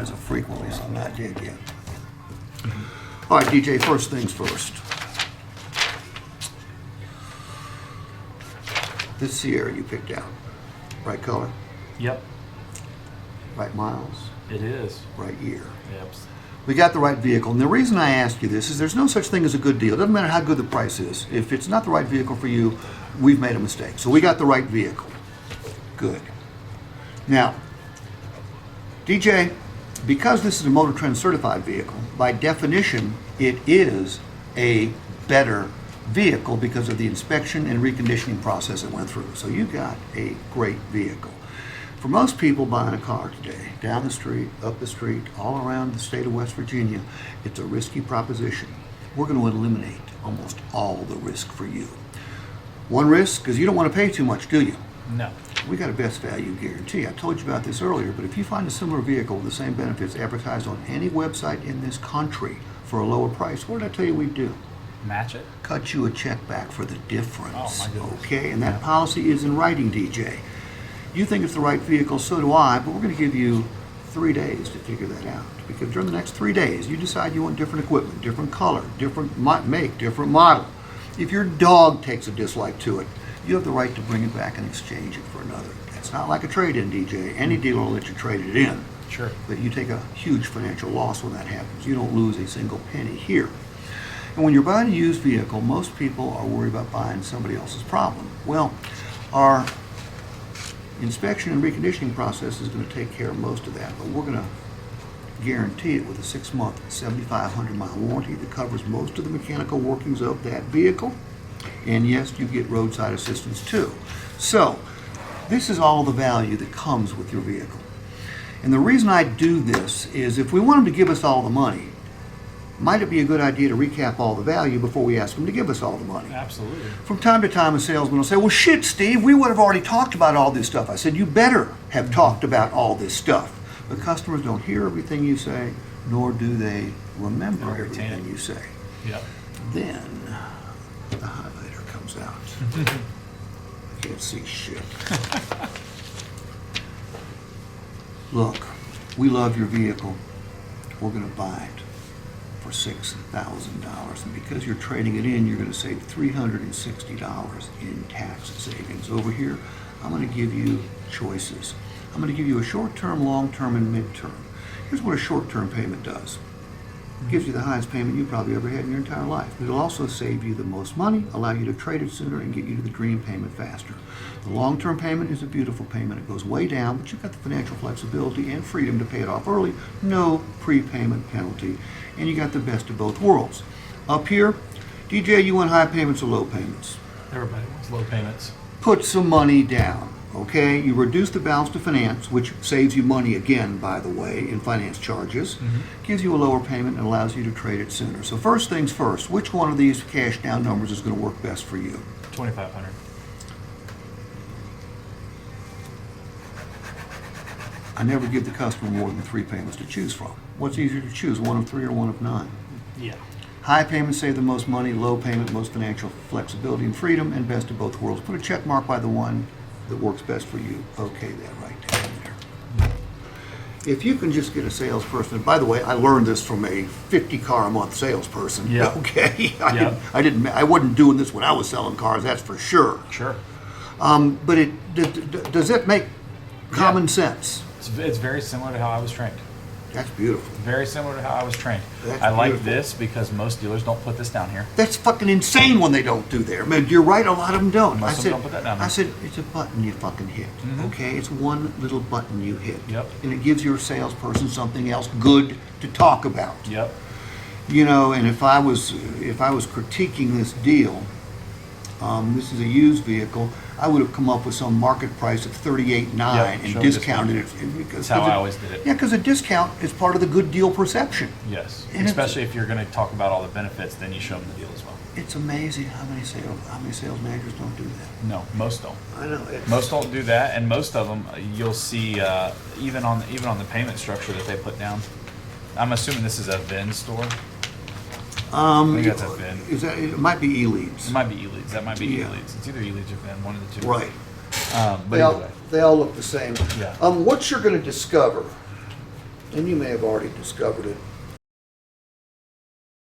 as frequently as I'm not dead yet. All right, DJ, first things first. This Sierra you picked out, right color, Yep, right miles, it is. right year. Yep. We got the right vehicle. And the reason I ask you this is there's no such thing as a good deal. It doesn't matter how good the price is. If it's not the right vehicle for you, we've made a mistake. So we got the right vehicle. Good. Now, DJ, because this is a MotorTrend certified vehicle, by definition, it is a better vehicle because of the inspection and reconditioning process it went through. So you got a great vehicle. For most people buying a car today, down the street, up the street, all around the state of West Virginia, it's a risky proposition. We're going to eliminate almost all the risk for you. One risk, because you don't want to pay too much, do you? No. We got a best value guarantee. I told you about this earlier, but if you find a similar vehicle with the same benefits advertised on any website in this country for a lower price, what did I tell you we'd do? Match it. Cut you a check back for the difference. Oh, my goodness. Okay, and that policy is in writing, DJ. You think it's the right vehicle, so do I, but we're going to give you 3 days to figure that out. Because during the next 3 days, you decide you want different equipment, different color, different make, different model. If your dog takes a dislike to it, you have the right to bring it back and exchange it for another. It's not like a trade-in, DJ. Any dealer will let you trade it in. Sure. But you take a huge financial loss when that happens. You don't lose a single penny here. And when you're buying a used vehicle, most people are worried about buying somebody else's problem. Well, our inspection and reconditioning process is going to take care of most of that, but we're going to guarantee it with a 6-month, 7,500-mile warranty that covers most of the mechanical workings of that vehicle. And yes, you get roadside assistance too. So, this is all the value that comes with your vehicle. And the reason I do this is if we want them to give us all the money, might it be a good idea to recap all the value before we ask them to give us all the money? Absolutely. From time to time, a salesman will say, well, shit, Steve, we would have already talked about all this stuff. I said, you better have talked about all this stuff. But customers don't hear everything you say, nor do they remember Nor retain everything it. you say. Yep. Then the highlighter comes out. I can't see shit. Look, we love your vehicle. We're going to buy it for $6,000. And because you're trading it in, you're going to save $360 in tax savings. Over here, I'm going to give you choices. I'm going to give you a short-term, long-term, and mid-term. Here's what a short-term payment does. It gives you the highest payment you've probably ever had in your entire life. It'll also save you the most money, allow you to trade it sooner, and get you to the dream payment faster. The long-term payment is a beautiful payment. It goes way down, but you've got the financial flexibility and freedom to pay it off early. No prepayment penalty. And you got the best of both worlds. Up here, DJ, you want high payments or low payments? Everybody wants low payments. Put some money down. Okay, you reduce the balance to finance, which saves you money again, by the way, in finance charges, gives you a lower payment and allows you to trade it sooner. So first things first, which one of these cash down numbers is going to work best for you? 2,500. I never give the customer more than 3 payments to choose from. What's easier to choose, one of 3 or one of 9? Yeah. High payments save the most money, low payment, most financial flexibility and freedom, and best of both worlds. Put a check mark by the one that works best for you. Okay, that right down there. If you can just get a salesperson, by the way, I learned this from a 50 car a month salesperson. Yeah. Okay, Yeah. I wasn't doing this when I was selling cars. That's for sure. Sure. But does it make common sense? It's very similar to how I was trained. That's beautiful. Very similar to how I was trained. That's I like beautiful. this because most dealers don't put this down here. That's fucking insane when they don't do there. Man, you're right, a lot of them don't. Most of them don't put that down there. I said, it's a button you fucking hit, okay? It's one little button you hit. Yep. And it gives your salesperson something else good to talk about. Yep. You know, and if I was critiquing this deal, this is a used vehicle, I would have come up with some market price of $38,900 Yep, and show discounted it. That's how I always did it. Yeah, because a discount is part of the good deal perception. Yes. And Especially if you're going to talk about all the benefits, then you show them the deal as well. It's amazing how many sales managers don't do that. No, most don't. I know. Most don't do that, and most of them you'll see even on the payment structure that they put down. I'm assuming this is a VIN store. I think that's a VIN. It might be e-leads. It might be e-leads. That might be Yeah. e-leads. It's either e-leads or VIN, one of the two. Right. But either way. They all look the same. Yeah. What you're going to discover And you may have already discovered it